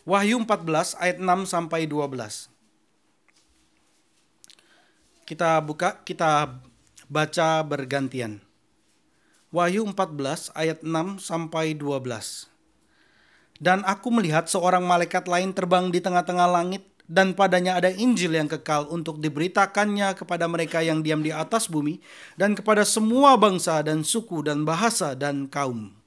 Wahyu 14 ayat 6 sampai 12. Kita buka, kita baca bergantian. Wahyu 14 ayat 6 sampai 12. Dan aku melihat seorang malaikat lain terbang di tengah-tengah langit, dan padanya ada Injil yang kekal untuk diberitakannya kepada mereka yang diam di atas bumi, dan kepada semua bangsa dan suku dan bahasa dan kaum.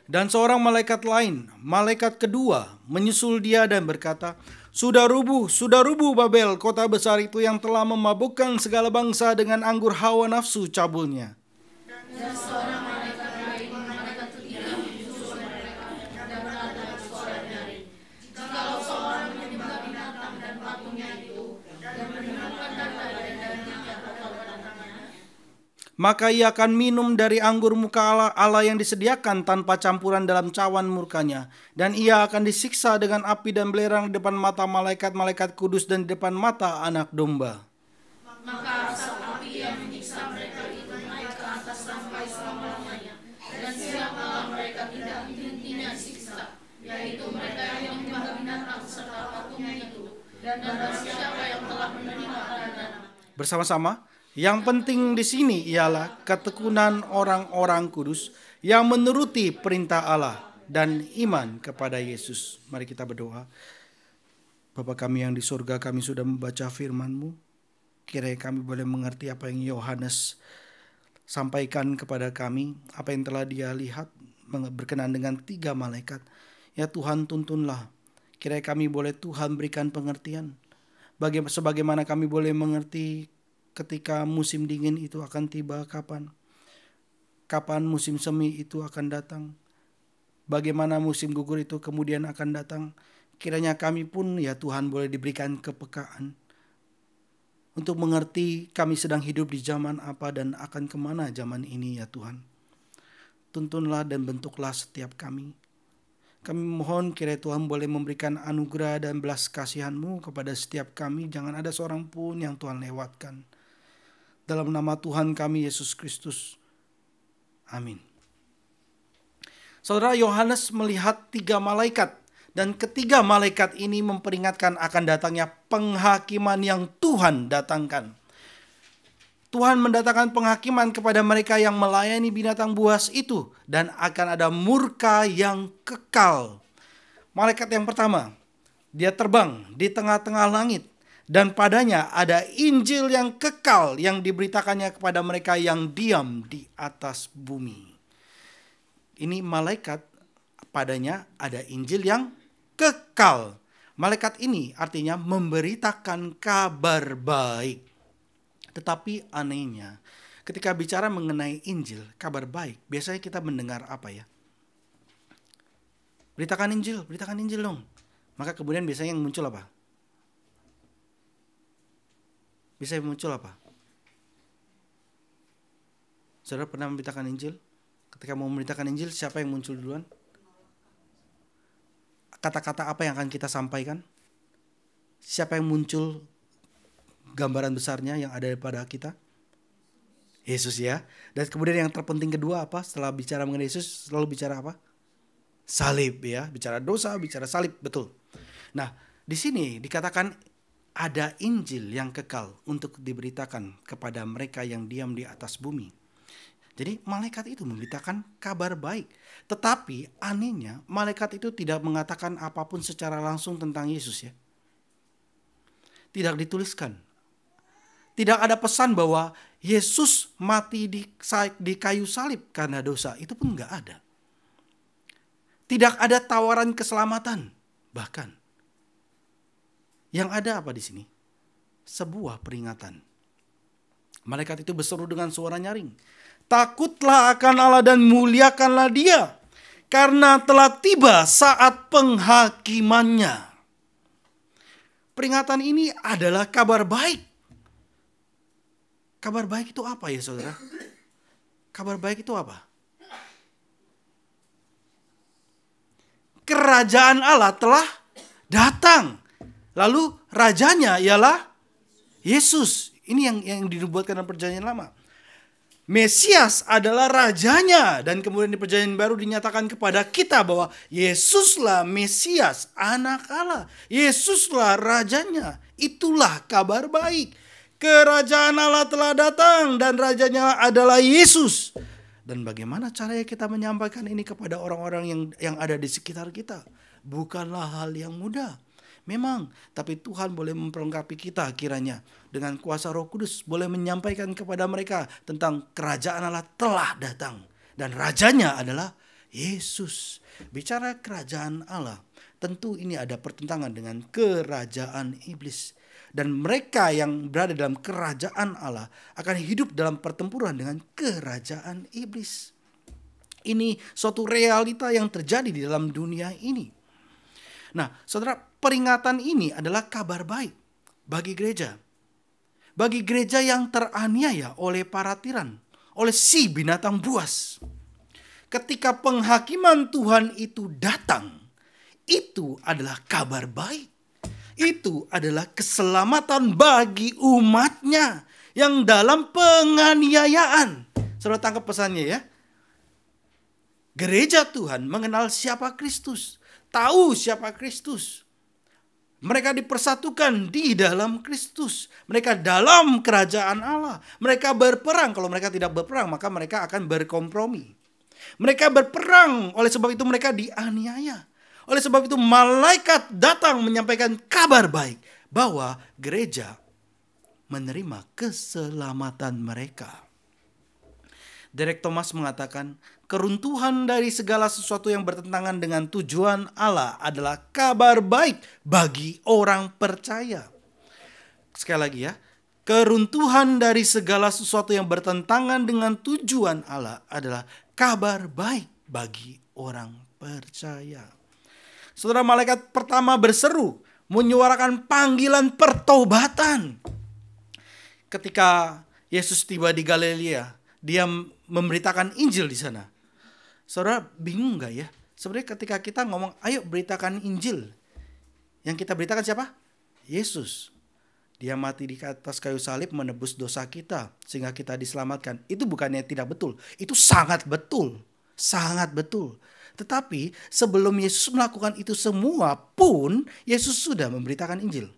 Dan seorang malaikat lain, malaikat kedua, menyusul dia dan berkata, sudah rubuh Babel, kota besar itu yang telah memabukkan segala bangsa dengan anggur hawa nafsu cabulnya. Dan seorang malaikat lain, malaikat ketiga, menyusul mereka dan berkata dengan suara nyaring, jikalau seorang menyembah binatang dan patungnya itu, dan mendengarkan tanda dan yang atau tangannya, maka ia akan minum dari anggur muka Allah yang disediakan tanpa campuran dalam cawan murkanya. Dan ia akan disiksa dengan api dan belerang di depan mata malaikat-malaikat kudus dan di depan mata anak domba. maka asap api yang menyiksa mereka itu naik ke atas sampai selama-lamanya. Dan siapalah mereka tidak henti-hentinya siksa, yaitu mereka yang menyembah binatang serta patungnya itu, dan barang siapa yang telah menerima tanda. Bersama-sama. Yang penting di sini ialah ketekunan orang-orang kudus yang menuruti perintah Allah dan iman kepada Yesus. Mari kita berdoa. Bapa kami yang di surga, kami sudah membaca firman-Mu. Kiranya kami boleh mengerti apa yang Yohanes sampaikan kepada kami, apa yang telah dia lihat berkenaan dengan 3 malaikat. Ya Tuhan, tuntunlah. Kiranya kami boleh Tuhan berikan pengertian. Sebagaimana kami boleh mengerti ketika musim dingin itu akan tiba, kapan musim semi itu akan datang, bagaimana musim gugur itu kemudian akan datang. Kiranya kami pun ya Tuhan boleh diberikan kepekaan untuk mengerti kami sedang hidup di zaman apa dan akan kemana zaman ini ya Tuhan. Tuntunlah dan bentuklah setiap kami. Kami mohon kiranya Tuhan boleh memberikan anugerah dan belas kasihan-Mu kepada setiap kami. Jangan ada seorang pun yang Tuhan lewatkan. Dalam nama Tuhan kami Yesus Kristus. Amin. Saudara, Yohanes melihat 3 malaikat. Dan ketiga malaikat ini memperingatkan akan datangnya penghakiman yang Tuhan datangkan. Tuhan mendatangkan penghakiman kepada mereka yang melayani binatang buas itu. Dan akan ada murka yang kekal. Malaikat yang pertama, dia terbang di tengah-tengah langit. Dan padanya ada Injil yang kekal yang diberitakannya kepada mereka yang diam di atas bumi. Ini malaikat, padanya ada Injil yang kekal. Malaikat ini artinya memberitakan kabar baik. Tetapi anehnya, ketika bicara mengenai Injil, kabar baik, biasanya kita mendengar apa ya? Beritakan Injil dong. Maka kemudian biasanya yang muncul apa? Bisa muncul apa? Saudara pernah memberitakan Injil? Ketika mau memberitakan Injil, siapa yang muncul duluan? Kata-kata apa yang akan kita sampaikan? Siapa yang muncul gambaran besarnya yang ada pada kita? Yesus ya. Dan kemudian yang terpenting kedua apa? Setelah bicara mengenai Yesus, selalu bicara apa? Salib ya. Bicara dosa, bicara salib, betul. Nah, di sini dikatakan ada Injil yang kekal untuk diberitakan kepada mereka yang diam di atas bumi. Jadi malaikat itu memberitakan kabar baik. Tetapi anehnya malaikat itu tidak mengatakan apapun secara langsung tentang Yesus ya. Tidak dituliskan. Tidak ada pesan bahwa Yesus mati di kayu salib karena dosa. Itu pun enggak ada. Tidak ada tawaran keselamatan. Bahkan yang ada apa di sini? Sebuah peringatan. Malaikat itu berseru dengan suara nyaring. Takutlah akan Allah dan muliakanlah Dia, karena telah tiba saat penghakimannya. Peringatan ini adalah kabar baik. Kabar baik itu apa ya saudara? Kabar baik itu apa? Kerajaan Allah telah datang. Lalu rajanya ialah Yesus. Ini yang dinubuatkan dalam perjanjian lama. Mesias adalah rajanya, dan kemudian di perjanjian baru dinyatakan kepada kita bahwa Yesuslah Mesias, anak Allah. Yesuslah rajanya. Itulah kabar baik. Kerajaan Allah telah datang dan rajanya adalah Yesus. Dan bagaimana caranya kita menyampaikan ini kepada orang-orang yang ada di sekitar kita? Bukanlah hal yang mudah. Memang, tapi Tuhan boleh memperlengkapi kita kiranya dengan kuasa Roh Kudus, boleh menyampaikan kepada mereka tentang kerajaan Allah telah datang dan rajanya adalah Yesus. Bicara kerajaan Allah, tentu ini ada pertentangan dengan kerajaan iblis, dan mereka yang berada dalam kerajaan Allah akan hidup dalam pertempuran dengan kerajaan iblis. Ini suatu realita yang terjadi di dalam dunia ini. Nah, saudara, peringatan ini adalah kabar baik bagi gereja. Bagi gereja yang teraniaya oleh para tiran, oleh si binatang buas. Ketika penghakiman Tuhan itu datang, itu adalah kabar baik. Itu adalah keselamatan bagi umatnya yang dalam penganiayaan. Saudara tangkap pesannya ya. Gereja Tuhan mengenal siapa Kristus. Tahu siapa Kristus. Mereka dipersatukan di dalam Kristus. Mereka dalam kerajaan Allah. Mereka berperang. Kalau mereka tidak berperang, maka mereka akan berkompromi. Mereka berperang. Oleh sebab itu mereka dianiaya. Oleh sebab itu malaikat datang menyampaikan kabar baik bahwa gereja menerima keselamatan mereka. Derek Thomas mengatakan, keruntuhan dari segala sesuatu yang bertentangan dengan tujuan Allah adalah kabar baik bagi orang percaya. Sekali lagi ya, keruntuhan dari segala sesuatu yang bertentangan dengan tujuan Allah adalah kabar baik bagi orang percaya. Saudara, malaikat pertama berseru, menyuarakan panggilan pertobatan. Ketika Yesus tiba di Galilea, dia memberitakan Injil di sana. Saudara bingung gak ya? Sebenarnya ketika kita ngomong, ayo beritakan Injil, yang kita beritakan siapa? Yesus. Dia mati di atas kayu salib menebus dosa kita sehingga kita diselamatkan. Itu bukannya tidak betul, itu sangat betul. Sangat betul. Tetapi sebelum Yesus melakukan itu semua pun, Yesus sudah memberitakan Injil.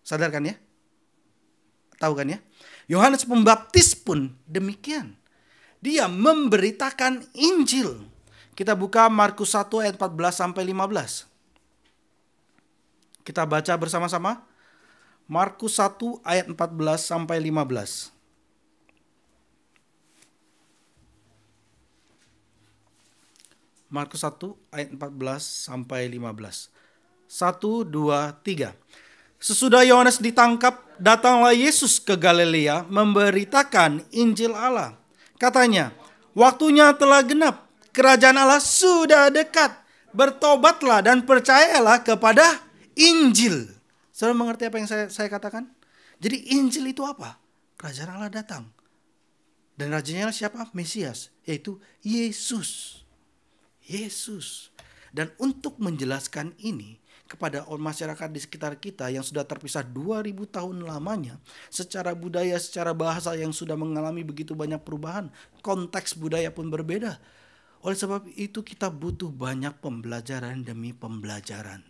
Sadar kan ya? Tahu kan ya? Yohanes Pembaptis pun demikian. Dia memberitakan Injil. Kita buka Markus 1 ayat 14 sampai 15. Kita baca bersama-sama. Markus 1 ayat 14 sampai 15. Markus 1 ayat 14 sampai 15. 1, 2, 3. Sesudah Yohanes ditangkap, datanglah Yesus ke Galilea memberitakan Injil Allah. Katanya, waktunya telah genap, kerajaan Allah sudah dekat. Bertobatlah dan percayalah kepada Injil. Saudara mengerti apa yang saya katakan? Jadi Injil itu apa? Kerajaan Allah datang. Dan rajanya siapa? Mesias, yaitu Yesus. Yesus. Dan untuk menjelaskan ini kepada masyarakat di sekitar kita yang sudah terpisah 2000 tahun lamanya, secara budaya, secara bahasa yang sudah mengalami begitu banyak perubahan, konteks budaya pun berbeda. Oleh sebab itu kita butuh banyak pembelajaran demi pembelajaran.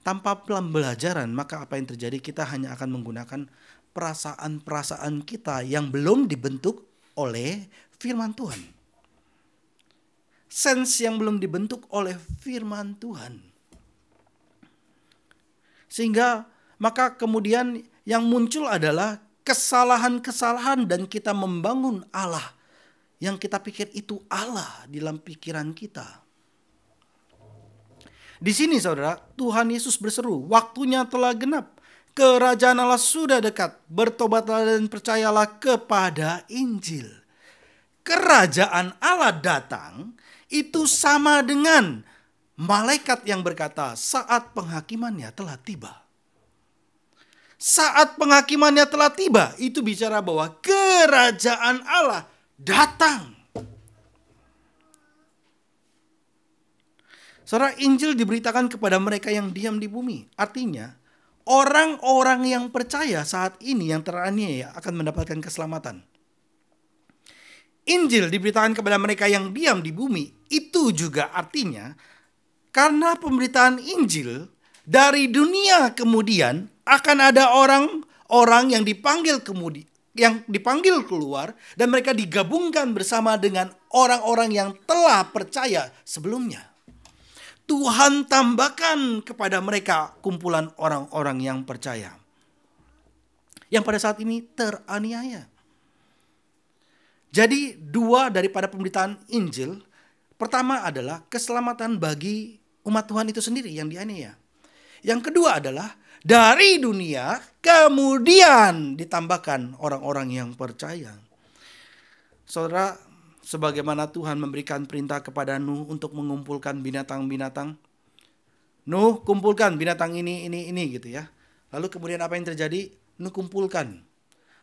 Tanpa pembelajaran, maka apa yang terjadi? Kita hanya akan menggunakan perasaan-perasaan kita yang belum dibentuk oleh firman Tuhan. Sense yang belum dibentuk oleh firman Tuhan. Sehingga maka kemudian yang muncul adalah kesalahan-kesalahan dan kita membangun Allah yang kita pikir itu Allah di dalam pikiran kita. Di sini saudara, Tuhan Yesus berseru, waktunya telah genap, kerajaan Allah sudah dekat, bertobatlah dan percayalah kepada Injil. Kerajaan Allah datang itu sama dengan malaikat yang berkata, saat penghakimannya telah tiba. Saat penghakimannya telah tiba, itu bicara bahwa kerajaan Allah datang. Saudara, Injil diberitakan kepada mereka yang diam di bumi. Artinya, orang-orang yang percaya saat ini yang teraniaya akan mendapatkan keselamatan. Injil diberitakan kepada mereka yang diam di bumi. Itu juga artinya karena pemberitaan Injil dari dunia kemudian akan ada orang-orang yang dipanggil keluar dan mereka digabungkan bersama dengan orang-orang yang telah percaya sebelumnya. Tuhan tambahkan kepada mereka kumpulan orang-orang yang percaya yang pada saat ini teraniaya. Jadi dua daripada pemberitaan Injil, pertama adalah keselamatan bagi umat Tuhan itu sendiri yang dianiaya. Yang kedua adalah dari dunia kemudian ditambahkan orang-orang yang percaya. Saudara, sebagaimana Tuhan memberikan perintah kepada Nuh untuk mengumpulkan binatang-binatang. Nuh, kumpulkan binatang ini gitu ya. Lalu kemudian apa yang terjadi? Nuh kumpulkan.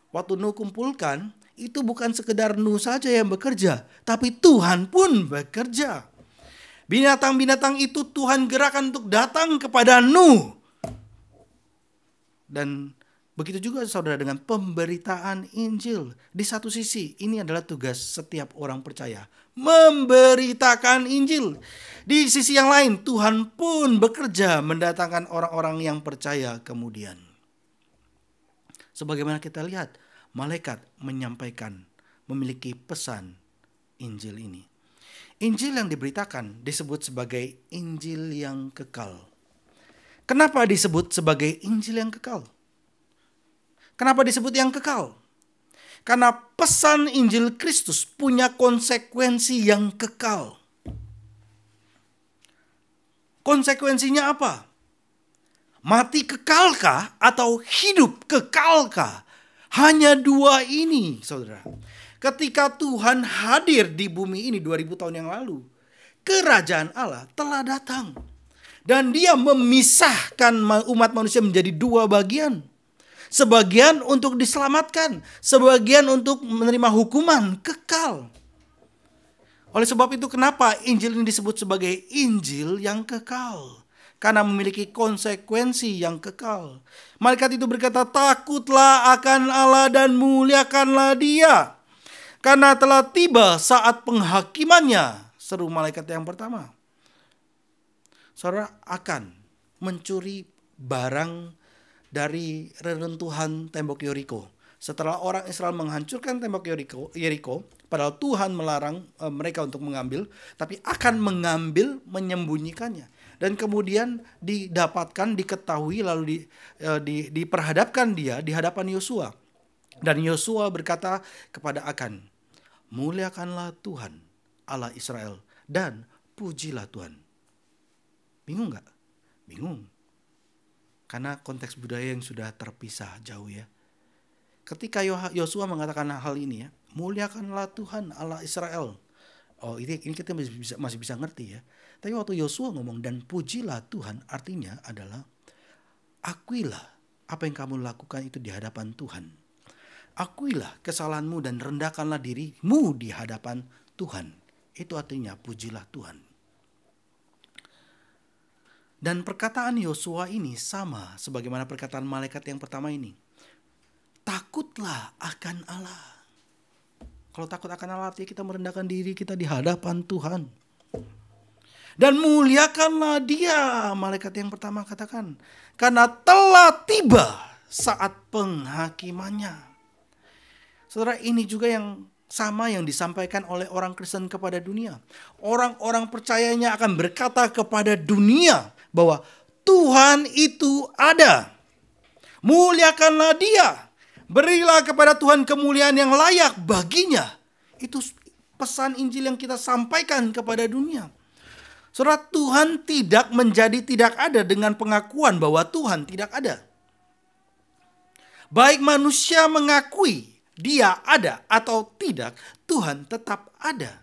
Waktu Nuh kumpulkan, itu bukan sekedar Nuh saja yang bekerja, tapi Tuhan pun bekerja. Binatang-binatang itu Tuhan gerakkan untuk datang kepada Nuh. Dan begitu juga saudara dengan pemberitaan Injil. Di satu sisi ini adalah tugas setiap orang percaya, memberitakan Injil. Di sisi yang lain Tuhan pun bekerja mendatangkan orang-orang yang percaya kemudian. Sebagaimana kita lihat, malaikat menyampaikan, memiliki pesan Injil ini. Injil yang diberitakan disebut sebagai Injil yang kekal. Kenapa disebut sebagai Injil yang kekal? Kenapa disebut yang kekal? Karena pesan Injil Kristus punya konsekuensi yang kekal. Konsekuensinya apa? Mati kekalkah atau hidup kekalkah? Hanya dua ini, saudara. Ketika Tuhan hadir di bumi ini 2000 tahun yang lalu, kerajaan Allah telah datang. Dan dia memisahkan umat manusia menjadi dua bagian. Sebagian untuk diselamatkan, sebagian untuk menerima hukuman kekal. Oleh sebab itu kenapa Injil ini disebut sebagai Injil yang kekal? Karena memiliki konsekuensi yang kekal. Malaikat itu berkata, takutlah akan Allah dan muliakanlah Dia. Karena telah tiba saat penghakimannya, seru malaikat yang pertama. Saudara akan mencuri barang dari reruntuhan tembok Yeriko. Setelah orang Israel menghancurkan tembok Yeriko, padahal Tuhan melarang mereka untuk mengambil, tapi akan mengambil, menyembunyikannya. Dan kemudian didapatkan, diketahui, lalu diperhadapkan dia di hadapan Yosua. Dan Yosua berkata kepada Akan, muliakanlah Tuhan Allah Israel dan pujilah Tuhan. Bingung gak? Bingung. Karena konteks budaya yang sudah terpisah jauh ya. Ketika Yosua mengatakan hal ini ya, muliakanlah Tuhan Allah Israel. Oh ini kita masih bisa ngerti ya. Tapi waktu Yosua ngomong dan pujilah Tuhan, artinya adalah akuilah apa yang kamu lakukan itu di hadapan Tuhan. Akuilah kesalahanmu dan rendahkanlah dirimu di hadapan Tuhan. Itu artinya pujilah Tuhan. Dan perkataan Yosua ini sama sebagaimana perkataan malaikat yang pertama ini. Takutlah akan Allah. Kalau takut akan Allah artinya kita merendahkan diri kita di hadapan Tuhan. Dan muliakanlah Dia, malaikat yang pertama katakan. Karena telah tiba saat penghakimannya. Saudara, ini juga yang sama yang disampaikan oleh orang Kristen kepada dunia. Orang-orang percayanya akan berkata kepada dunia bahwa Tuhan itu ada. Muliakanlah Dia. Berilah kepada Tuhan kemuliaan yang layak baginya. Itu pesan Injil yang kita sampaikan kepada dunia. Saudara, Tuhan tidak menjadi tidak ada dengan pengakuan bahwa Tuhan tidak ada. Baik manusia mengakui Dia ada atau tidak, Tuhan tetap ada.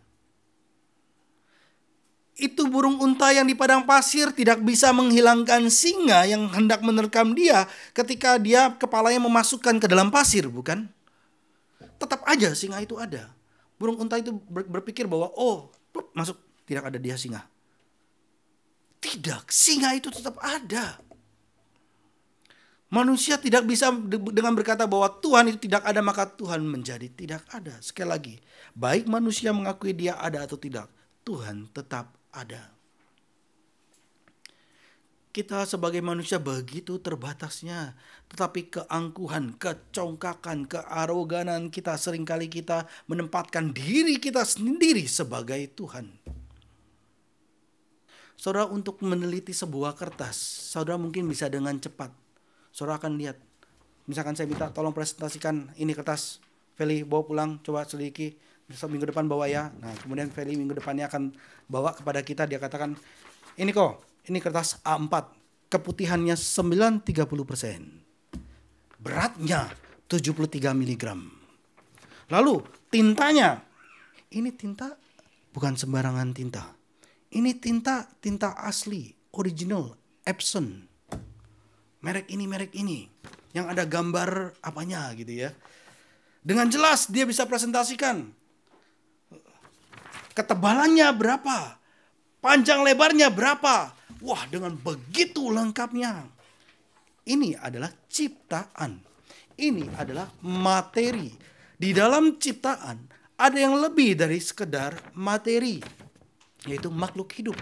Itu burung unta yang di padang pasir tidak bisa menghilangkan singa yang hendak menerkam dia ketika dia kepalanya memasukkan ke dalam pasir, bukan? Tetap aja singa itu ada. Burung unta itu berpikir bahwa masuk, tidak ada dia singa. Tidak, singa itu tetap ada. Manusia tidak bisa dengan berkata bahwa Tuhan itu tidak ada, maka Tuhan menjadi tidak ada. Sekali lagi, baik manusia mengakui dia ada atau tidak, Tuhan tetap ada. Kita sebagai manusia begitu terbatasnya, tetapi keangkuhan, kecongkakan, kearoganan kita, seringkali kita menempatkan diri kita sendiri sebagai Tuhan. Saudara, untuk meneliti sebuah kertas, saudara mungkin bisa dengan cepat. Saudara akan lihat, misalkan saya minta tolong presentasikan ini kertas, Feli bawa pulang, coba selidiki, minggu depan bawa ya. Nah kemudian Feli minggu depannya akan bawa kepada kita, dia katakan, ini kok, ini kertas A4, keputihannya 30%, beratnya 73 mg. Lalu tintanya, ini tinta bukan sembarangan tinta. Ini tinta asli, original, Epson. Merek ini, yang ada gambar apanya gitu ya. Dengan jelas dia bisa presentasikan. Ketebalannya berapa, panjang lebarnya berapa. Wah, dengan begitu lengkapnya. Ini adalah ciptaan. Ini adalah materi. Di dalam ciptaan ada yang lebih dari sekedar materi, yaitu makhluk hidup.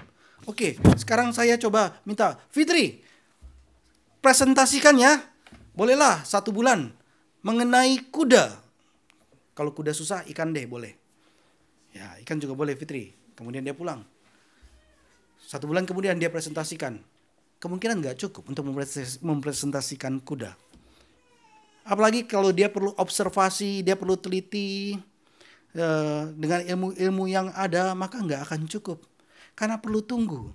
Oke, sekarang saya coba minta Fitri, presentasikan ya, bolehlah 1 bulan mengenai kuda. Kalau kuda susah, ikan deh boleh. Ya, ikan juga boleh Fitri. Kemudian dia pulang. 1 bulan kemudian dia presentasikan. Kemungkinan nggak cukup untuk mempresentasikan kuda. Apalagi kalau dia perlu observasi, dia perlu teliti dengan ilmu-ilmu yang ada, maka nggak akan cukup. Karena perlu tunggu.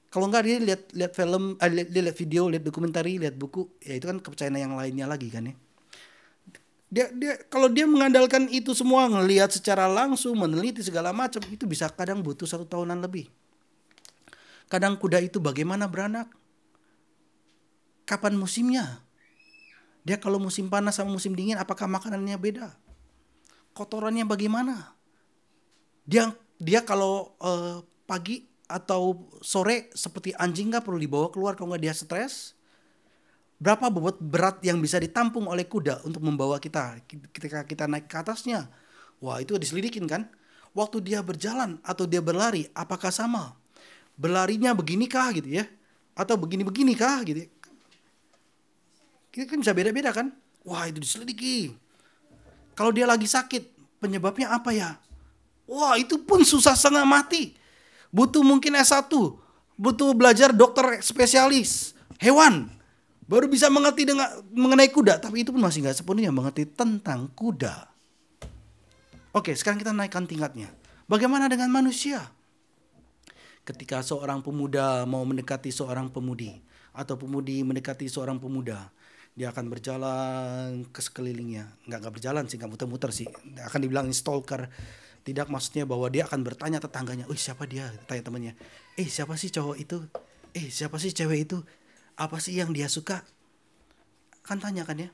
Kalau enggak dia lihat film, dia lihat video, lihat dokumentari, lihat buku, ya itu kan kepercayaan yang lainnya lagi kan ya. Dia kalau dia mengandalkan itu semua, ngelihat secara langsung, meneliti segala macam, itu bisa kadang butuh 1 tahunan lebih. Kadang kuda itu bagaimana beranak? Kapan musimnya? Dia kalau musim panas sama musim dingin, apakah makanannya beda? Kotorannya bagaimana? Dia kalau pagi atau sore seperti anjing nggak perlu dibawa keluar kalau nggak dia stres. Berapa bobot berat yang bisa ditampung oleh kuda untuk membawa kita ketika kita naik ke atasnya? Wah, itu diselidikin kan? Waktu dia berjalan atau dia berlari, apakah sama? Berlarinya beginikah gitu ya? Atau begini-beginikah gitu ya? Kita kan bisa beda-beda kan? Wah, itu diselidiki. Kalau dia lagi sakit, penyebabnya apa ya? Wah, itu pun susah setengah mati. Butuh mungkin S1, butuh belajar dokter spesialis hewan, baru bisa mengerti mengenai kuda. Tapi itu pun masih gak sepenuhnya mengerti tentang kuda. Oke, sekarang kita naikkan tingkatnya. Bagaimana dengan manusia? Ketika seorang pemuda mau mendekati seorang pemudi, atau pemudi mendekati seorang pemuda, dia akan berjalan ke sekelilingnya. Nggak berjalan sih, nggak muter-muter sih. Akan dibilang stalker. Tidak, maksudnya bahwa dia akan bertanya tetangganya. Siapa dia? Tanya temannya. Siapa sih cowok itu? Siapa sih cewek itu? Apa sih yang dia suka? Kan tanya kan ya.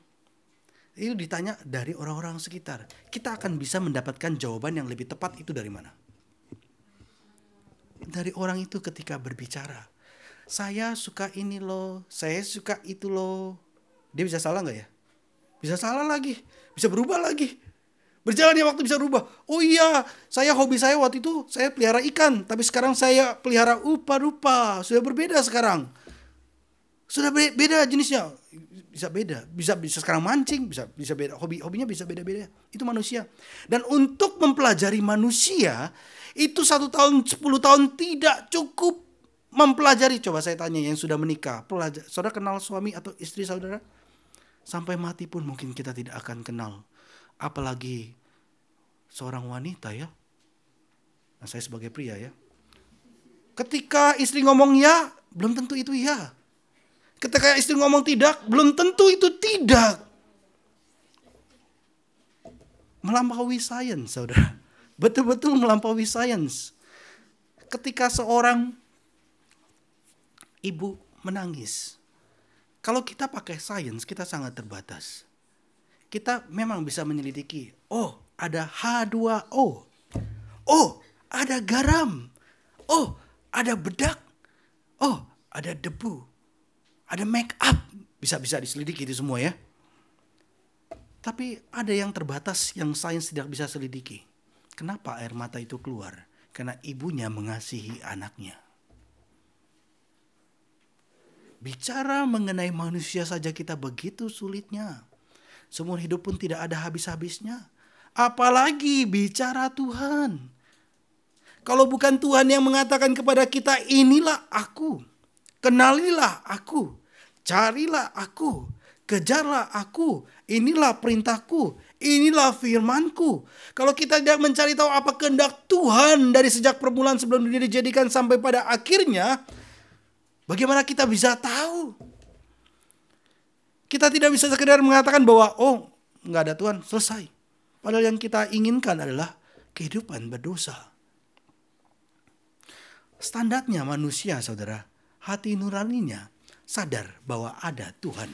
Itu ditanya dari orang-orang sekitar. Kita akan bisa mendapatkan jawaban yang lebih tepat itu dari mana? Dari orang itu ketika berbicara. Saya suka ini loh. Saya suka itu loh. Dia bisa salah gak ya? Bisa salah lagi. Bisa berubah lagi. Berjalannya waktu bisa berubah. Oh iya, hobi saya waktu itu saya pelihara ikan, tapi sekarang saya pelihara rupa-rupa. Sudah berbeda sekarang. Sudah beda jenisnya. Bisa beda. Bisa sekarang mancing, bisa beda. Hobinya bisa beda-beda. Itu manusia. Dan untuk mempelajari manusia, itu 1 tahun, 10 tahun tidak cukup mempelajari. Coba saya tanya yang sudah menikah, saudara kenal suami atau istri saudara? Sampai mati pun mungkin kita tidak akan kenal. Apalagi seorang wanita ya. Nah, saya sebagai pria ya. Ketika istri ngomong ya, belum tentu itu ya. Ketika istri ngomong tidak, belum tentu itu tidak. Melampaui sains, saudara. Betul-betul melampaui sains. Ketika seorang ibu menangis, kalau kita pakai sains, kita sangat terbatas. Kita memang bisa menyelidiki. Oh, ada H2O. Oh, ada garam. Oh, ada bedak. Oh, ada debu. Ada make up. bisa diselidiki itu semua ya. Tapi ada yang terbatas yang sains tidak bisa selidiki. Kenapa air mata itu keluar? Karena ibunya mengasihi anaknya. Bicara mengenai manusia saja kita begitu sulitnya. Seumur hidup pun tidak ada habis-habisnya. Apalagi bicara Tuhan. Kalau bukan Tuhan yang mengatakan kepada kita, inilah aku, kenalilah aku, carilah aku, kejarlah aku, inilah perintahku, inilah firmanku. Kalau kita tidak mencari tahu apa kehendak Tuhan dari sejak permulaan sebelum dunia dijadikan sampai pada akhirnya, bagaimana kita bisa tahu? Kita tidak bisa sekedar mengatakan bahwa nggak ada Tuhan, selesai. Padahal yang kita inginkan adalah kehidupan berdosa. Standarnya manusia, saudara, hati nuraninya sadar bahwa ada Tuhan.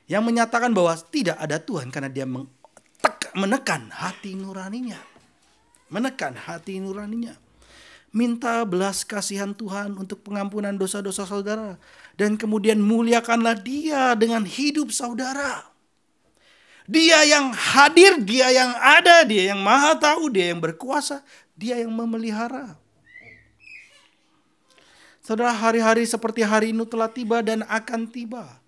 Yang menyatakan bahwa tidak ada Tuhan karena dia menekan hati nuraninya. Menekan hati nuraninya. Minta belas kasihan Tuhan untuk pengampunan dosa-dosa saudara. Dan kemudian muliakanlah dia dengan hidup saudara. Dia yang hadir, dia yang ada, dia yang maha tahu, dia yang berkuasa, dia yang memelihara. Saudara, hari-hari seperti hari ini telah tiba dan akan tiba.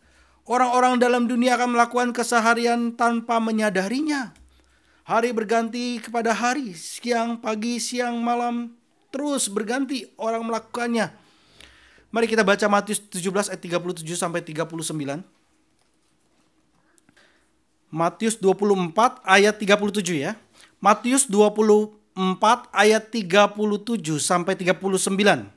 Orang-orang dalam dunia akan melakukan keseharian tanpa menyadarinya. Hari berganti kepada hari, siang, pagi, siang, malam, terus berganti orang melakukannya. Mari kita baca Matius 17 ayat 37 sampai 39. Matius 24 ayat 37 ya. Matius 24 ayat 37 sampai 39.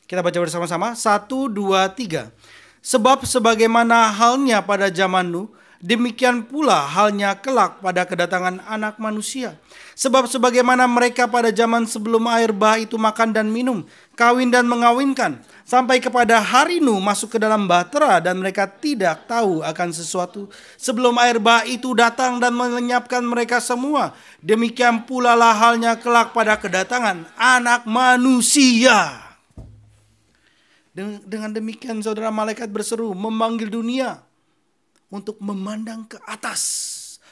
Kita baca bersama-sama. 1, 2, 3. Sebab sebagaimana halnya pada zaman Nuh, demikian pula halnya kelak pada kedatangan anak manusia. Sebab sebagaimana mereka pada zaman sebelum air bah itu makan dan minum, kawin dan mengawinkan, sampai kepada hari Nuh masuk ke dalam bahtera dan mereka tidak tahu akan sesuatu. Sebelum air bah itu datang dan melenyapkan mereka semua, demikian pula lah halnya kelak pada kedatangan anak manusia. Dengan demikian saudara, malaikat berseru memanggil dunia untuk memandang ke atas.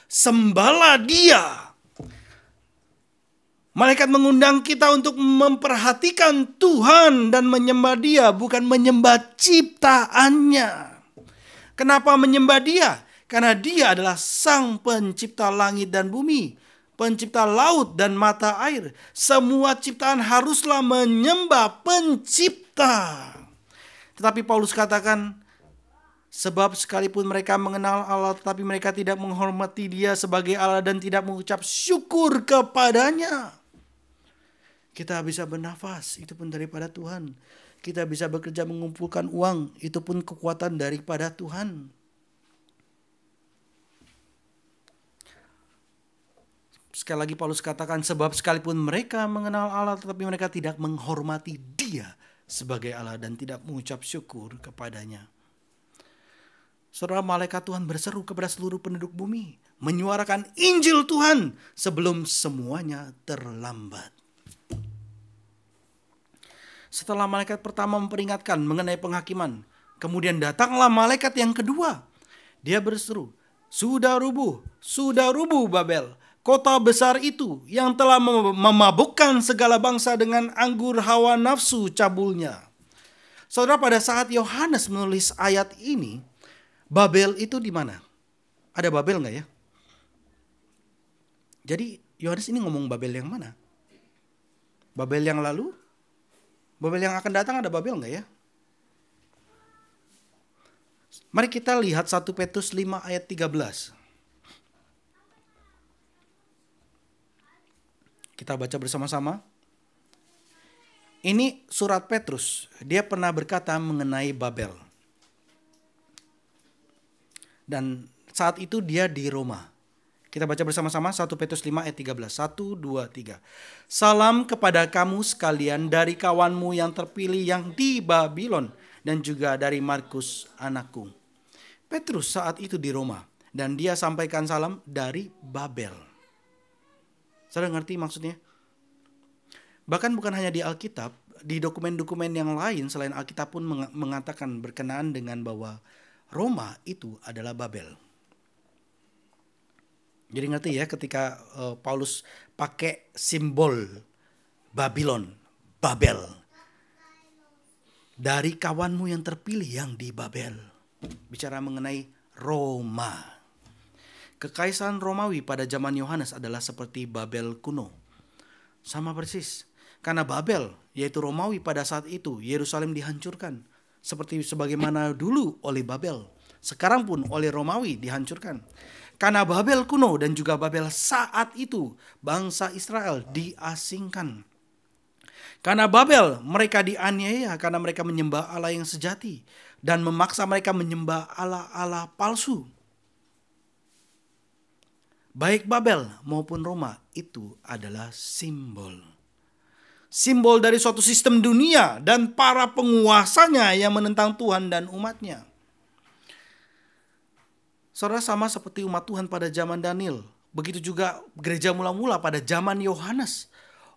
Sembahlah dia. Malaikat mengundang kita untuk memperhatikan Tuhan dan menyembah dia, bukan menyembah ciptaannya. Kenapa menyembah dia? Karena dia adalah sang pencipta langit dan bumi, pencipta laut dan mata air. Semua ciptaan haruslah menyembah pencipta. Tetapi Paulus katakan, sebab sekalipun mereka mengenal Allah, tetapi mereka tidak menghormati dia sebagai Allah dan tidak mengucap syukur kepadanya. Kita bisa bernafas, itu pun daripada Tuhan. Kita bisa bekerja mengumpulkan uang, itu pun kekuatan daripada Tuhan. Sekali lagi Paulus katakan, sebab sekalipun mereka mengenal Allah, tetapi mereka tidak menghormati dia sebagai Allah dan tidak mengucap syukur kepadanya. Saudara, malaikat Tuhan berseru kepada seluruh penduduk bumi, menyuarakan Injil Tuhan sebelum semuanya terlambat. Setelah malaikat pertama memperingatkan mengenai penghakiman, kemudian datanglah malaikat yang kedua. Dia berseru, sudah rubuh Babel, kota besar itu yang telah memabukkan segala bangsa dengan anggur hawa nafsu cabulnya. Saudara, pada saat Yohanes menulis ayat ini, Babel itu di mana? Ada Babel nggak ya? Jadi Yohanes ini ngomong Babel yang mana? Babel yang lalu? Babel yang akan datang ada Babel nggak ya? Mari kita lihat 1 Petrus 5 ayat 13. Kita baca bersama-sama. Ini surat Petrus. Dia pernah berkata mengenai Babel. Dan saat itu dia di Roma. Kita baca bersama-sama 1 Petrus 5 ayat 13. 1, 2, 3. Salam kepada kamu sekalian dari kawanmu yang terpilih yang di Babylon. Dan juga dari Markus anakku. Petrus saat itu di Roma. Dan dia sampaikan salam dari Babel. Saudara ngerti maksudnya? Bahkan bukan hanya di Alkitab. Di dokumen-dokumen yang lain selain Alkitab pun mengatakan berkenaan dengan bahwa Roma itu adalah Babel. Jadi ngerti ya ketika Paulus pakai simbol Babylon, Babel. Dari kawanmu yang terpilih yang di Babel. Bicara mengenai Roma. Kekaisaran Romawi pada zaman Yohanes adalah seperti Babel kuno. Sama persis. Karena Babel, yaitu Romawi pada saat itu, Yerusalem dihancurkan. Seperti sebagaimana dulu oleh Babel. Sekarang pun oleh Romawi dihancurkan. Karena Babel kuno dan juga Babel saat itu, bangsa Israel diasingkan. Karena Babel, mereka dianiaya karena mereka menyembah Allah yang sejati. Dan memaksa mereka menyembah Allah-Allah palsu. Baik Babel maupun Roma itu adalah simbol. Simbol dari suatu sistem dunia dan para penguasanya yang menentang Tuhan dan umatnya. Saudara, sama seperti umat Tuhan pada zaman Daniel. Begitu juga gereja mula-mula pada zaman Yohanes.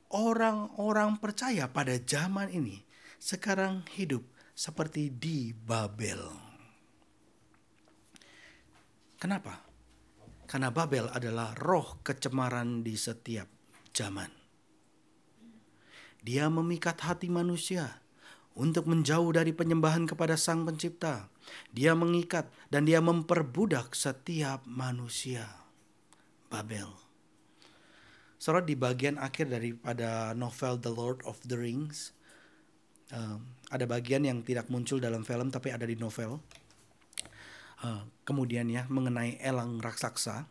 Orang-orang percaya pada zaman ini sekarang hidup seperti di Babel. Kenapa? Karena Babel adalah roh kecemaran di setiap zaman. Dia memikat hati manusia untuk menjauh dari penyembahan kepada Sang Pencipta. Dia mengikat dan dia memperbudak setiap manusia. Babel. Saudara, di bagian akhir daripada novel The Lord of the Rings, ada bagian yang tidak muncul dalam film tapi ada di novel. Kemudian ya mengenai elang raksasa.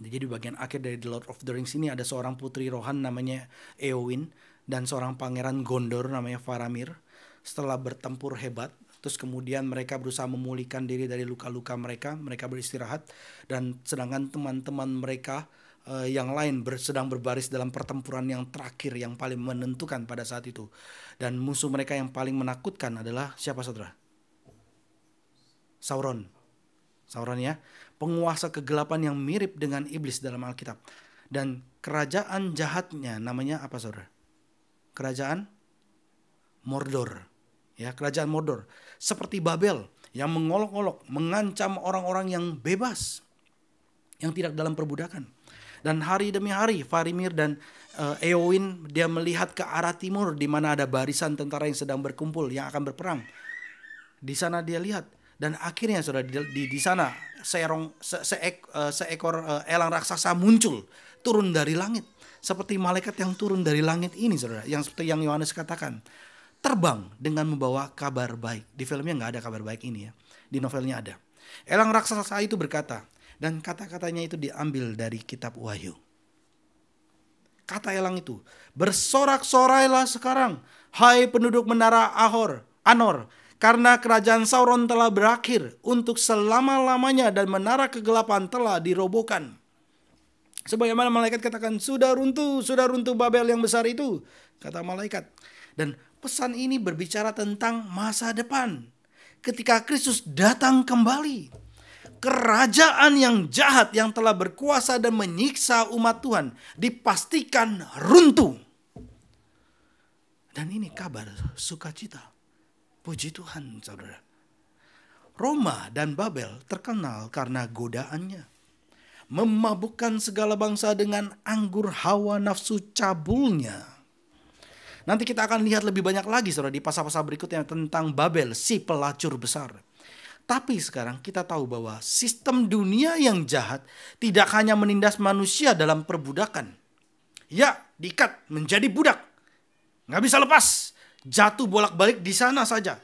Jadi di bagian akhir dari The Lord of the Rings ini ada seorang putri Rohan namanya Eowyn dan seorang pangeran Gondor namanya Faramir. Setelah bertempur hebat, terus kemudian mereka berusaha memulihkan diri dari luka-luka mereka beristirahat, dan sedangkan teman-teman mereka yang lain sedang berbaris dalam pertempuran yang terakhir yang paling menentukan pada saat itu. Dan musuh mereka yang paling menakutkan adalah siapa, saudara? Sauron ya, penguasa kegelapan yang mirip dengan iblis dalam Alkitab. Dan kerajaan jahatnya namanya apa, saudara? Kerajaan Mordor. Ya, kerajaan Mordor. Seperti Babel yang mengolok-olok, mengancam orang-orang yang bebas, yang tidak dalam perbudakan. Dan hari demi hari Faramir dan Eowyn dia melihat ke arah timur di mana ada barisan tentara yang sedang berkumpul yang akan berperang. Di sana dia lihat. Dan akhirnya saudara di sana seekor elang raksasa muncul turun dari langit. Seperti malaikat yang turun dari langit ini, saudara. Yang seperti yang Yohanes katakan. Terbang dengan membawa kabar baik. Di filmnya nggak ada kabar baik ini ya. Di novelnya ada. Elang raksasa itu berkata. Dan kata-katanya itu diambil dari kitab Wahyu. Kata elang itu. Bersorak-sorailah sekarang. Hai penduduk menara Anor. Karena kerajaan Sauron telah berakhir untuk selama-lamanya dan menara kegelapan telah dirobohkan. Sebagaimana malaikat katakan, sudah runtuh Babel yang besar itu, kata malaikat. Dan pesan ini berbicara tentang masa depan. Ketika Kristus datang kembali, kerajaan yang jahat yang telah berkuasa dan menyiksa umat Tuhan dipastikan runtuh. Dan ini kabar sukacita. Puji Tuhan, saudara. Roma dan Babel terkenal karena godaannya. Memabukkan segala bangsa dengan anggur hawa nafsu cabulnya. Nanti kita akan lihat lebih banyak lagi, saudara, di pasal-pasal berikutnya tentang Babel, si pelacur besar. Tapi sekarang kita tahu bahwa sistem dunia yang jahat tidak hanya menindas manusia dalam perbudakan. Ya, diikat menjadi budak. Nggak bisa lepas. Jatuh bolak-balik di sana saja.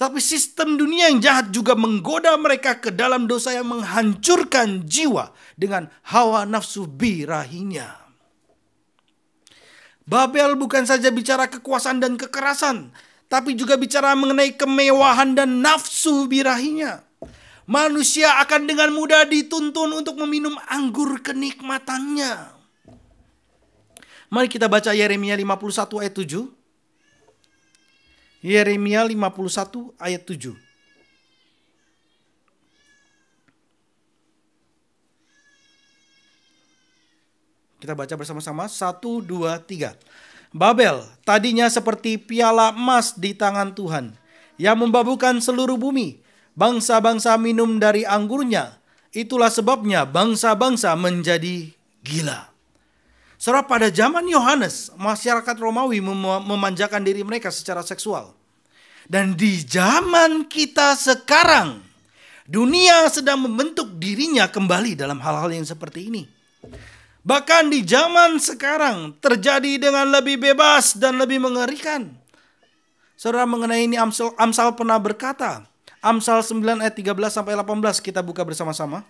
Tapi sistem dunia yang jahat juga menggoda mereka ke dalam dosa yang menghancurkan jiwa dengan hawa nafsu birahinya. Babel bukan saja bicara kekuasaan dan kekerasan, tapi juga bicara mengenai kemewahan dan nafsu birahinya. Manusia akan dengan mudah dituntun untuk meminum anggur kenikmatannya. Mari kita baca Yeremia 51 ayat 7. Yeremia 51 ayat 7. Kita baca bersama-sama. 1, 2, 3. Babel tadinya seperti piala emas di tangan Tuhan, yang memabukkan seluruh bumi. Bangsa-bangsa minum dari anggurnya. Itulah sebabnya bangsa-bangsa menjadi gila. Saudara, pada zaman Yohanes, masyarakat Romawi memanjakan diri mereka secara seksual. Dan di zaman kita sekarang, dunia sedang membentuk dirinya kembali dalam hal-hal yang seperti ini. Bahkan di zaman sekarang terjadi dengan lebih bebas dan lebih mengerikan. Saudara, mengenai ini Amsal pernah berkata, Amsal 9 ayat 13 sampai 18 kita buka bersama-sama.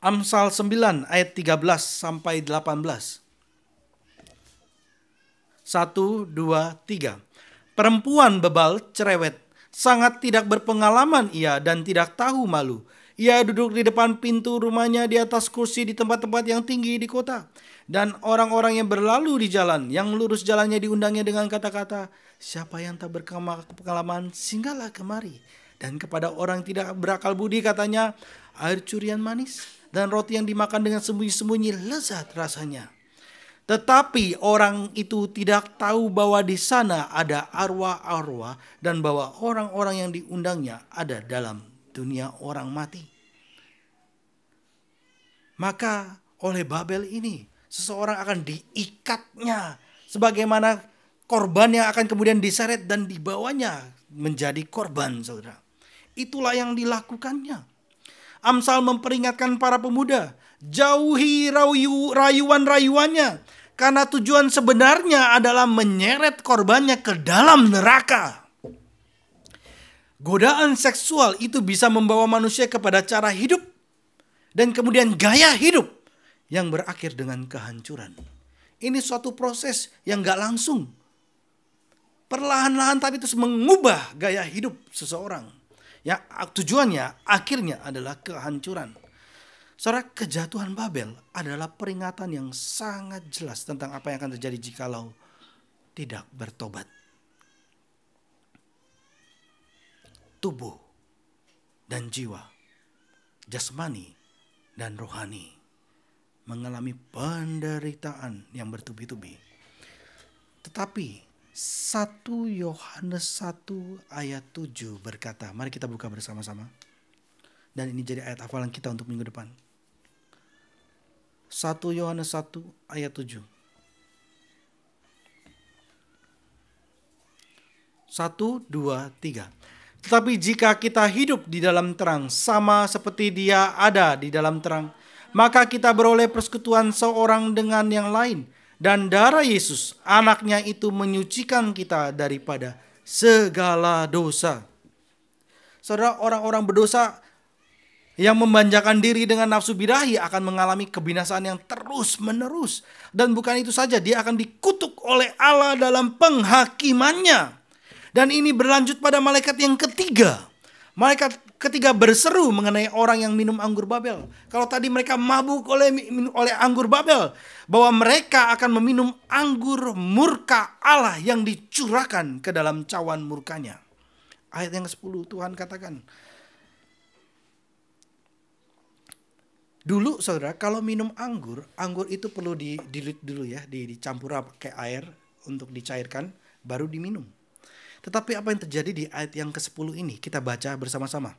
Amsal 9 ayat 13 sampai 18. 1, 2, 3. Perempuan bebal cerewet, sangat tidak berpengalaman ia dan tidak tahu malu. Ia duduk di depan pintu rumahnya di atas kursi di tempat-tempat yang tinggi di kota. Dan orang-orang yang berlalu di jalan, yang lurus jalannya diundangnya dengan kata-kata, siapa yang tak berpengalaman, singgahlah kemari. Dan kepada orang tidak berakal budi katanya, air curian manis dan roti yang dimakan dengan sembunyi-sembunyi lezat rasanya. Tetapi orang itu tidak tahu bahwa di sana ada arwah-arwah dan bahwa orang-orang yang diundangnya ada dalam dunia orang mati. Maka oleh Babel ini seseorang akan diikatnya sebagaimana korban yang akan kemudian diseret dan dibawanya menjadi korban, saudara. Itulah yang dilakukannya. Amsal memperingatkan para pemuda, jauhi rayuan-rayuannya, karena tujuan sebenarnya adalah menyeret korbannya ke dalam neraka. Godaan seksual itu bisa membawa manusia kepada cara hidup dan kemudian gaya hidup yang berakhir dengan kehancuran. Ini suatu proses yang gak langsung. Perlahan-lahan tapi terus mengubah gaya hidup seseorang. Ya, tujuannya akhirnya adalah kehancuran. Saudara, kejatuhan Babel adalah peringatan yang sangat jelas tentang apa yang akan terjadi jikalau tidak bertobat. Tubuh dan jiwa, jasmani dan rohani mengalami penderitaan yang bertubi-tubi. Tetapi 1 Yohanes 1 ayat 7 berkata, mari kita buka bersama-sama. Dan ini jadi ayat hafalan kita untuk minggu depan. 1 Yohanes 1 ayat 7. 1, 2, 3. Tetapi jika kita hidup di dalam terang, sama seperti Dia ada di dalam terang, maka kita beroleh persekutuan seorang dengan yang lain. Dan darah Yesus, anaknya itu menyucikan kita daripada segala dosa. Saudara, orang-orang berdosa yang memanjakan diri dengan nafsu birahi akan mengalami kebinasaan yang terus menerus. Dan bukan itu saja, dia akan dikutuk oleh Allah dalam penghakimannya. Dan ini berlanjut pada malaikat yang ketiga. Malaikat ketiga berseru mengenai orang yang minum anggur Babel. Kalau tadi mereka mabuk oleh anggur Babel, bahwa mereka akan meminum anggur murka Allah yang dicurahkan ke dalam cawan murkanya. Ayat yang ke-10 Tuhan katakan, dulu saudara, kalau minum anggur itu perlu didilut dulu ya, dicampur pakai air untuk dicairkan, baru diminum. Tetapi apa yang terjadi di ayat yang ke-10 ini? Kita baca bersama-sama.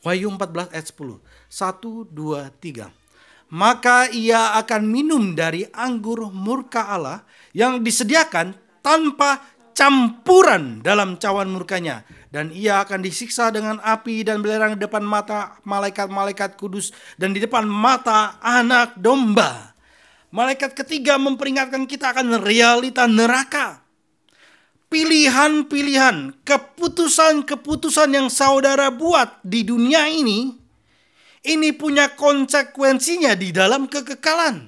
Wahyu 14 ayat 10. 1, 2, 3. Maka ia akan minum dari anggur murka Allah yang disediakan tanpa campuran dalam cawan murkanya. Dan ia akan disiksa dengan api dan belerang di depan mata malaikat-malaikat kudus dan di depan mata anak domba. Malaikat ketiga memperingatkan kita akan realita neraka. Pilihan-pilihan, keputusan-keputusan yang saudara buat di dunia ini punya konsekuensinya di dalam kekekalan.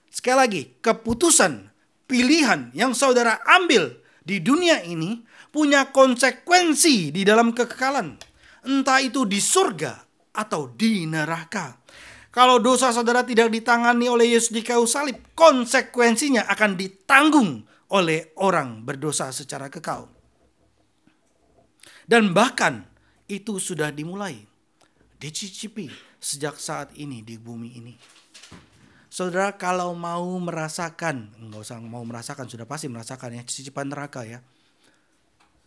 Sekali lagi, keputusan, pilihan yang saudara ambil di dunia ini punya konsekuensi di dalam kekekalan. Entah itu di surga atau di neraka. Kalau dosa saudara tidak ditangani oleh Yesus di kayu salib, konsekuensinya akan ditanggung oleh orang berdosa secara kekal. Dan bahkan itu sudah dimulai, dicicipi sejak saat ini di bumi ini. Saudara, kalau mau merasakan, enggak usah mau merasakan, sudah pasti merasakan ya, cicipan neraka ya.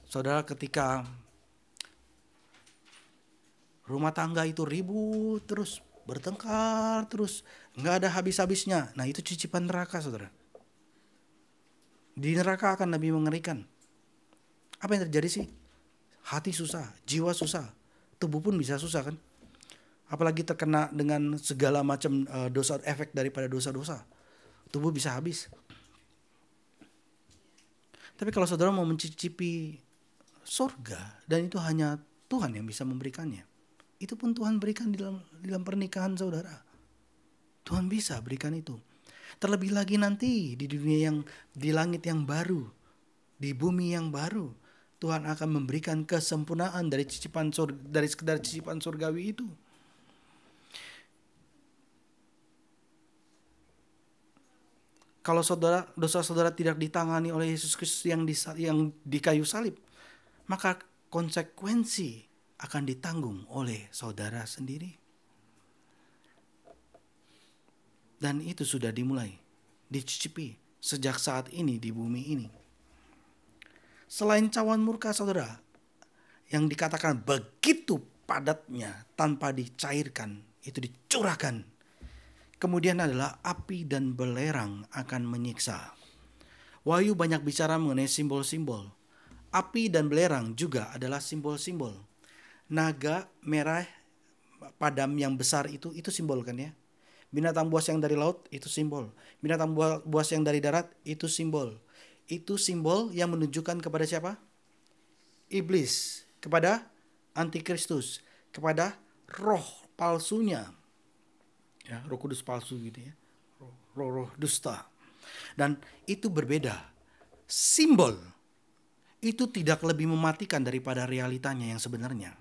Saudara, ketika Rumah tangga itu ribut terus, bertengkar terus, nggak ada habis-habisnya. Nah, itu cicipan neraka, saudara. Di neraka akan lebih mengerikan. Apa yang terjadi sih? Hati susah, jiwa susah, tubuh pun bisa susah kan? Apalagi terkena dengan segala macam dosa, efek daripada dosa-dosa. Tubuh bisa habis. Tapi kalau saudara mau mencicipi surga, dan itu hanya Tuhan yang bisa memberikannya. Itu pun Tuhan berikan di dalam pernikahan saudara. Tuhan bisa berikan itu. Terlebih lagi nanti di dunia yang, di langit yang baru, di bumi yang baru, Tuhan akan memberikan kesempurnaan dari cicipan surga, dari sekedar cicipan surgawi itu. Kalau saudara, dosa saudara tidak ditangani oleh Yesus Kristus yang di kayu salib, maka konsekuensi akan ditanggung oleh saudara sendiri. Dan itu sudah dimulai, dicicipi sejak saat ini di bumi ini. Selain cawan murka saudara, yang dikatakan begitu padatnya tanpa dicairkan, itu dicurahkan. Kemudian adalah api dan belerang akan menyiksa. Wahyu banyak bicara mengenai simbol-simbol. Api dan belerang juga adalah simbol-simbol. Naga merah padam yang besar itu simbol kan ya. Binatang buas yang dari laut itu simbol. Binatang buas yang dari darat itu simbol. Itu simbol yang menunjukkan kepada siapa? Iblis, kepada antikristus, kepada roh palsunya. Ya, roh kudus palsu gitu ya. Roh dusta. Dan itu berbeda. Simbol itu tidak lebih mematikan daripada realitanya yang sebenarnya.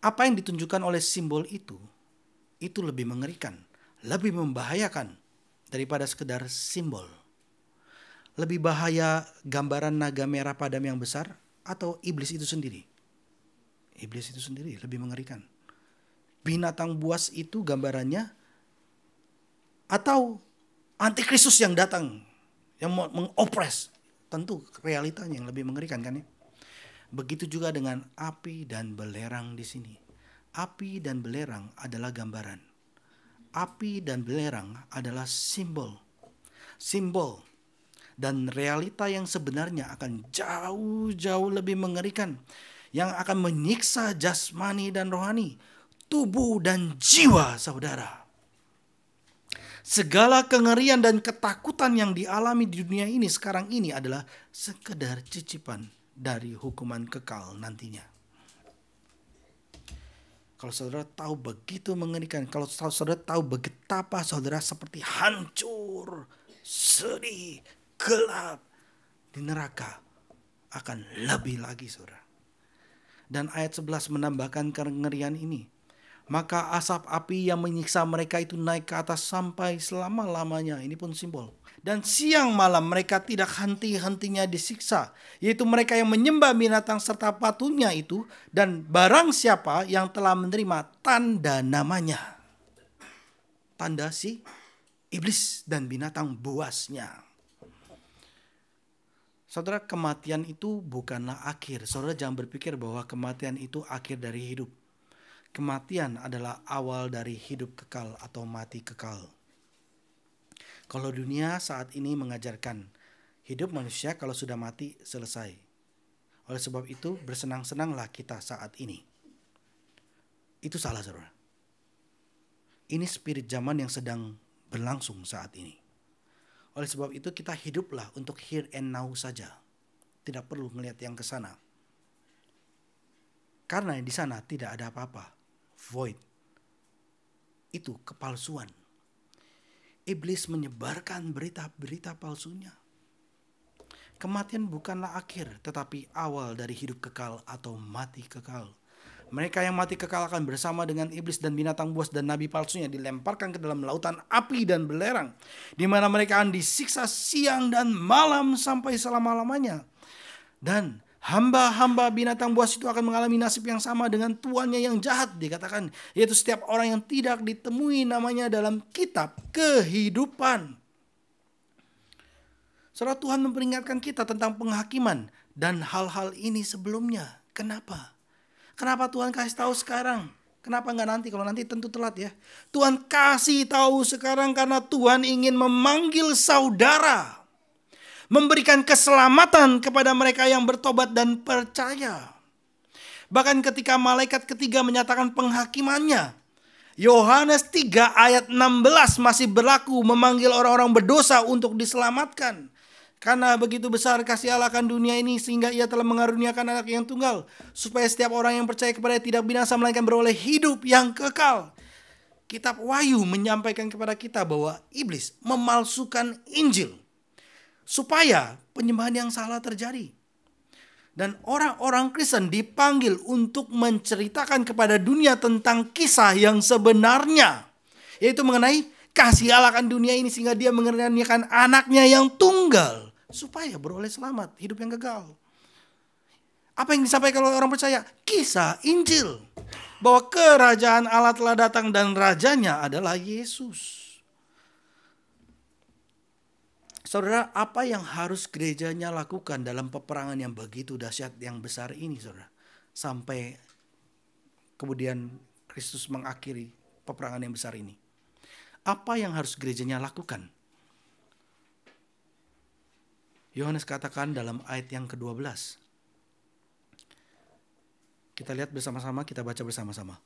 Apa yang ditunjukkan oleh simbol itu lebih mengerikan, lebih membahayakan daripada sekedar simbol. Lebih bahaya gambaran naga merah padam yang besar atau iblis itu sendiri? Iblis itu sendiri lebih mengerikan. Binatang buas itu gambarannya, atau antikristus yang datang, yang mengopres, tentu realitanya yang lebih mengerikan kan ya. Begitu juga dengan api dan belerang di sini. Api dan belerang adalah gambaran. Api dan belerang adalah simbol. Simbol. Dan realita yang sebenarnya akan jauh-jauh lebih mengerikan. Yang akan menyiksa jasmani dan rohani, tubuh dan jiwa saudara. Segala kengerian dan ketakutan yang dialami di dunia ini sekarang ini adalah sekedar cicipan dari hukuman kekal nantinya. Kalau saudara tahu begitu mengerikan, kalau saudara tahu betapa saudara seperti hancur, sedih, gelap di neraka, akan lebih lagi saudara. Dan ayat 11 menambahkan kengerian ini. Maka asap api yang menyiksa mereka itu naik ke atas sampai selama-lamanya. Ini pun simbol. Dan siang malam mereka tidak henti-hentinya disiksa. Yaitu mereka yang menyembah binatang serta patungnya itu. Dan barang siapa yang telah menerima tanda namanya. Tanda si iblis dan binatang buasnya. Saudara, kematian itu bukanlah akhir. Saudara jangan berpikir bahwa kematian itu akhir dari hidup. Kematian adalah awal dari hidup kekal atau mati kekal. Kalau dunia saat ini mengajarkan hidup manusia kalau sudah mati selesai. Oleh sebab itu bersenang-senanglah kita saat ini. Itu salah saudara. Ini spirit zaman yang sedang berlangsung saat ini. Oleh sebab itu kita hiduplah untuk here and now saja. Tidak perlu melihat yang ke sana. Karena di sana tidak ada apa-apa. Void. Itu kepalsuan. Iblis menyebarkan berita-berita palsunya. Kematian bukanlah akhir, tetapi awal dari hidup kekal atau mati kekal. Mereka yang mati kekal akan bersama dengan iblis dan binatang buas dan nabi palsunya dilemparkan ke dalam lautan api dan belerang, di mana mereka akan disiksa siang dan malam sampai selama-lamanya. Dan hamba-hamba binatang buas itu akan mengalami nasib yang sama dengan tuannya yang jahat, dikatakan, yaitu setiap orang yang tidak ditemui namanya dalam kitab kehidupan. Saudara, Tuhan memperingatkan kita tentang penghakiman dan hal-hal ini sebelumnya. Kenapa? Kenapa Tuhan kasih tahu sekarang? Kenapa nggak nanti? Kalau nanti tentu telat ya. Tuhan kasih tahu sekarang karena Tuhan ingin memanggil saudara. Memberikan keselamatan kepada mereka yang bertobat dan percaya. Bahkan ketika malaikat ketiga menyatakan penghakimannya, Yohanes 3 ayat 16 masih berlaku memanggil orang-orang berdosa untuk diselamatkan. Karena begitu besar kasih Allah akan dunia ini sehingga ia telah mengaruniakan anak yang tunggal, supaya setiap orang yang percaya kepada Dia tidak binasa melainkan beroleh hidup yang kekal. Kitab Wahyu menyampaikan kepada kita bahwa iblis memalsukan Injil supaya penyembahan yang salah terjadi. Dan orang-orang Kristen dipanggil untuk menceritakan kepada dunia tentang kisah yang sebenarnya, yaitu mengenai kasih Allah akan dunia ini sehingga Dia mengaruniakan anaknya yang tunggal supaya beroleh selamat, hidup yang kekal. Apa yang disampaikan oleh orang percaya? Kisah Injil. Bahwa kerajaan Allah telah datang dan rajanya adalah Yesus. Saudara, apa yang harus gerejanya lakukan dalam peperangan yang begitu dahsyat, yang besar ini, saudara? Sampai kemudian Kristus mengakhiri peperangan yang besar ini. Apa yang harus gerejanya lakukan? Yohanes katakan dalam ayat yang ke-12. Kita lihat bersama-sama, kita baca bersama-sama.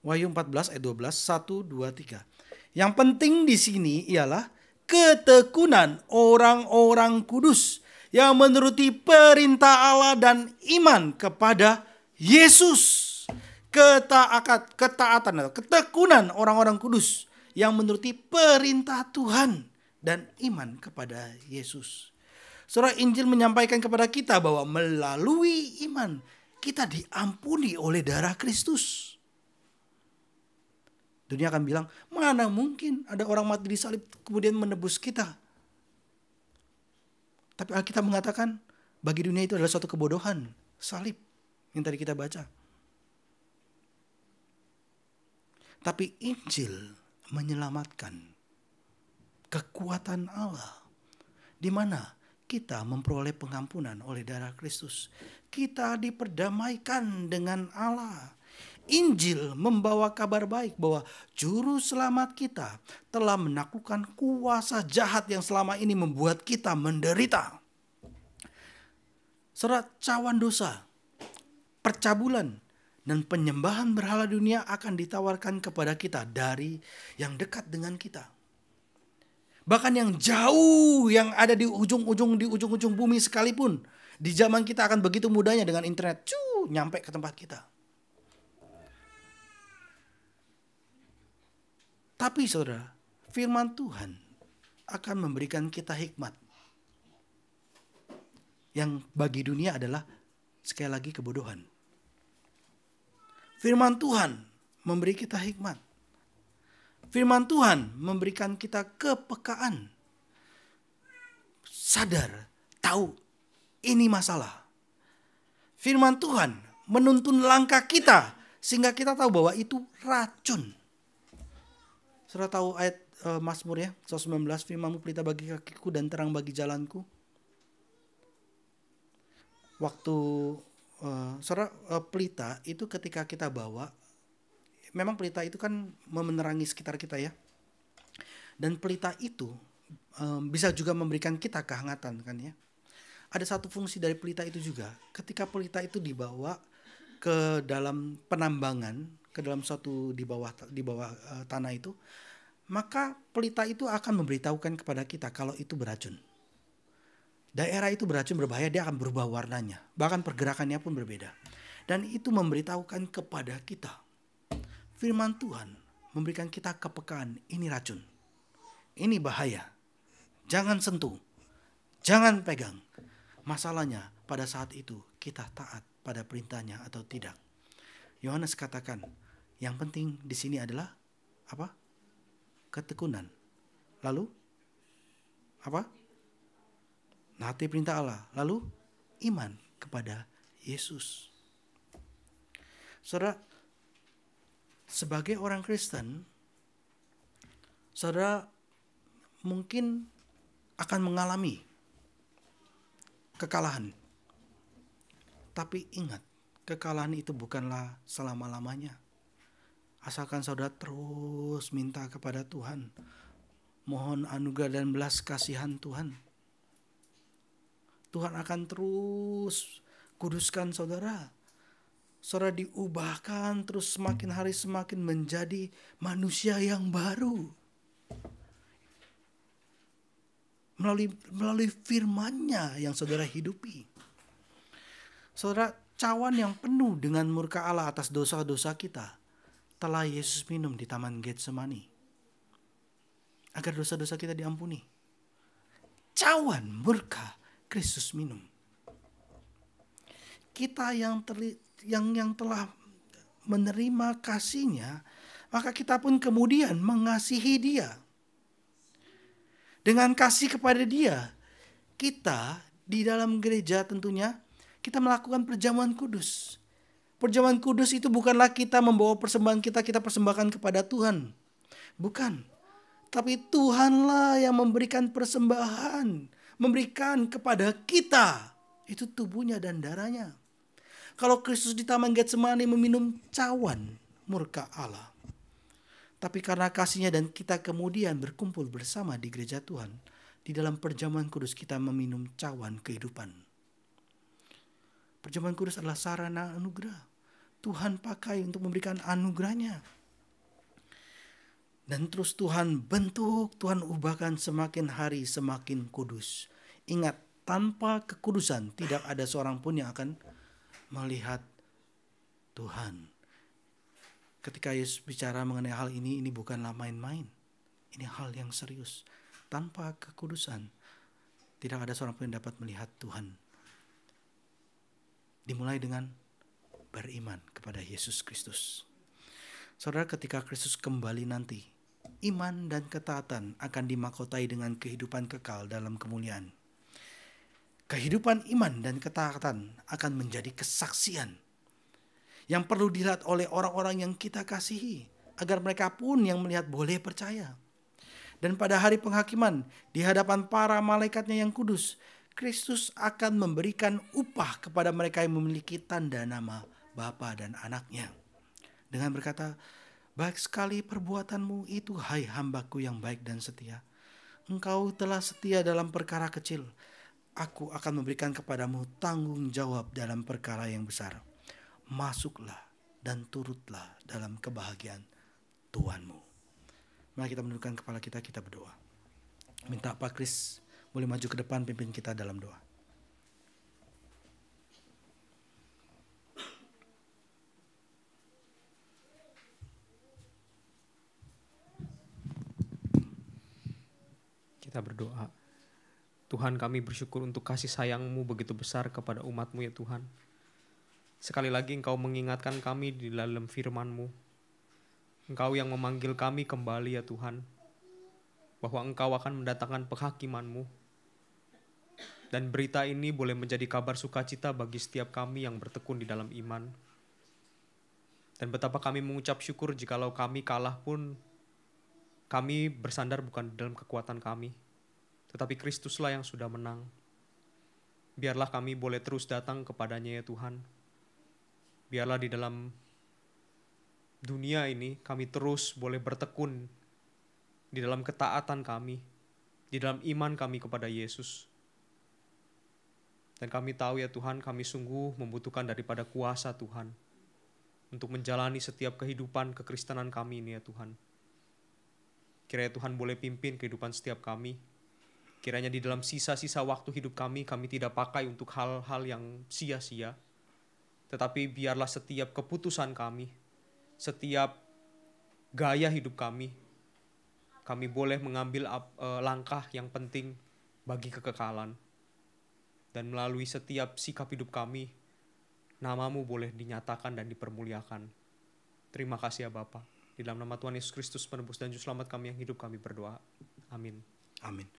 Wahyu 14 ayat 12, 1, 2, 3. Yang penting di sini ialah ketekunan orang-orang kudus yang menuruti perintah Allah dan iman kepada Yesus. Ketaatan atau ketekunan orang-orang kudus yang menuruti perintah Tuhan dan iman kepada Yesus. Surah Injil menyampaikan kepada kita bahwa melalui iman kita diampuni oleh darah Kristus. Dunia akan bilang, mana mungkin ada orang mati di salib kemudian menebus kita. Tapi Alkitab mengatakan bagi dunia itu adalah suatu kebodohan. Salib yang tadi kita baca. Tapi Injil menyelamatkan kekuatan Allah, di mana kita memperoleh pengampunan oleh darah Kristus. Kita diperdamaikan dengan Allah. Injil membawa kabar baik bahwa juru selamat kita telah menaklukkan kuasa jahat yang selama ini membuat kita menderita. Saudara, cawan dosa, percabulan, dan penyembahan berhala dunia akan ditawarkan kepada kita dari yang dekat dengan kita. Bahkan yang jauh, yang ada di ujung-ujung bumi sekalipun, di zaman kita akan begitu mudahnya dengan internet, nyampe ke tempat kita. Tapi saudara, firman Tuhan akan memberikan kita hikmat. Yang bagi dunia adalah sekali lagi kebodohan. Firman Tuhan memberi kita hikmat. Firman Tuhan memberikan kita kepekaan. Sadar, tahu ini masalah. Firman Tuhan menuntun langkah kita sehingga kita tahu bahwa itu racun. Saudara tahu ayat Mazmur ya, 119, firman-Mu pelita bagi kakiku dan terang bagi jalanku. Waktu saudara pelita itu ketika kita bawa, memang pelita itu kan menerangi sekitar kita ya. Dan pelita itu bisa juga memberikan kita kehangatan kan ya. Ada satu fungsi dari pelita itu juga, ketika pelita itu dibawa ke dalam penambangan, ke dalam suatu di bawah tanah itu, maka pelita itu akan memberitahukan kepada kita kalau itu beracun. Daerah itu beracun, berbahaya, dia akan berubah warnanya. Bahkan pergerakannya pun berbeda. Dan itu memberitahukan kepada kita. Firman Tuhan memberikan kita kepekaan, ini racun. Ini bahaya. Jangan sentuh. Jangan pegang. Masalahnya pada saat itu kita taat pada perintahnya atau tidak. Yohanes katakan, yang penting di sini adalah apa? Ketekunan. Lalu apa? Naati perintah Allah. Lalu iman kepada Yesus. Saudara, sebagai orang Kristen, saudara mungkin akan mengalami kekalahan. Tapi ingat, kekalahan itu bukanlah selama-lamanya. Asalkan saudara terus minta kepada Tuhan, mohon anugerah dan belas kasihan Tuhan. Tuhan akan terus kuduskan saudara. Saudara diubahkan terus semakin hari semakin menjadi manusia yang baru. Melalui firman-Nya yang saudara hidupi. Saudara, cawan yang penuh dengan murka Allah atas dosa-dosa kita telah Yesus minum di Taman Getsemani agar dosa-dosa kita diampuni. Cawan murka Kristus minum. Kita yang telah menerima kasih-Nya, maka kita pun kemudian mengasihi Dia. Dengan kasih kepada Dia, kita di dalam gereja tentunya kita melakukan perjamuan kudus. Perjamuan kudus itu bukanlah kita membawa persembahan kita persembahkan kepada Tuhan. Bukan. Tapi Tuhanlah yang memberikan persembahan, memberikan kepada kita. Itu tubuhnya dan darahnya. Kalau Kristus di Taman Getsemani meminum cawan murka Allah. Tapi karena kasih-Nya dan kita kemudian berkumpul bersama di gereja Tuhan. Di dalam perjamuan kudus kita meminum cawan kehidupan. Perjamuan kudus adalah sarana anugerah. Tuhan pakai untuk memberikan anugerah-Nya. Dan terus Tuhan bentuk, Tuhan ubahkan semakin hari semakin kudus. Ingat, tanpa kekudusan tidak ada seorang pun yang akan melihat Tuhan. Ketika Yesus bicara mengenai hal ini bukanlah main-main. Ini hal yang serius. Tanpa kekudusan tidak ada seorang pun yang dapat melihat Tuhan. Dimulai dengan beriman kepada Yesus Kristus. Saudara, ketika Kristus kembali nanti, iman dan ketaatan akan dimahkotai dengan kehidupan kekal dalam kemuliaan. Kehidupan iman dan ketaatan akan menjadi kesaksian yang perlu dilihat oleh orang-orang yang kita kasihi, agar mereka pun yang melihat boleh percaya. Dan pada hari penghakiman, di hadapan para malaikatnya yang kudus, Kristus akan memberikan upah kepada mereka yang memiliki tanda nama Bapa dan Anaknya. Dengan berkata, baik sekali perbuatanmu itu, hai hambaku yang baik dan setia. Engkau telah setia dalam perkara kecil. Aku akan memberikan kepadamu tanggung jawab dalam perkara yang besar. Masuklah dan turutlah dalam kebahagiaan Tuhanmu. Mari kita menundukkan kepala kita berdoa. Minta Pak Kris boleh maju ke depan pimpin kita dalam doa. Kita berdoa. Tuhan, kami bersyukur untuk kasih sayang-Mu begitu besar kepada umat-Mu ya Tuhan. Sekali lagi Engkau mengingatkan kami di dalam firman-Mu. Engkau yang memanggil kami kembali ya Tuhan. Bahwa Engkau akan mendatangkan penghakiman-Mu. Dan berita ini boleh menjadi kabar sukacita bagi setiap kami yang bertekun di dalam iman. Dan betapa kami mengucap syukur jikalau kami kalah pun, kami bersandar bukan dalam kekuatan kami, tetapi Kristuslah yang sudah menang. Biarlah kami boleh terus datang kepadanya ya Tuhan. Biarlah di dalam dunia ini kami terus boleh bertekun di dalam ketaatan kami, di dalam iman kami kepada Yesus. Dan kami tahu ya Tuhan, kami sungguh membutuhkan daripada kuasa Tuhan untuk menjalani setiap kehidupan kekristenan kami ini ya Tuhan. Kiranya Tuhan boleh pimpin kehidupan setiap kami. Kiranya di dalam sisa-sisa waktu hidup kami tidak pakai untuk hal-hal yang sia-sia. Tetapi biarlah setiap keputusan kami, setiap gaya hidup kami boleh mengambil langkah yang penting bagi kekekalan. Dan melalui setiap sikap hidup kami, nama-Mu boleh dinyatakan dan dipermuliakan. Terima kasih ya Bapa. Di dalam nama Tuhan Yesus Kristus, penebus dan juru selamat kami yang hidup, kami berdoa. Amin. Amin.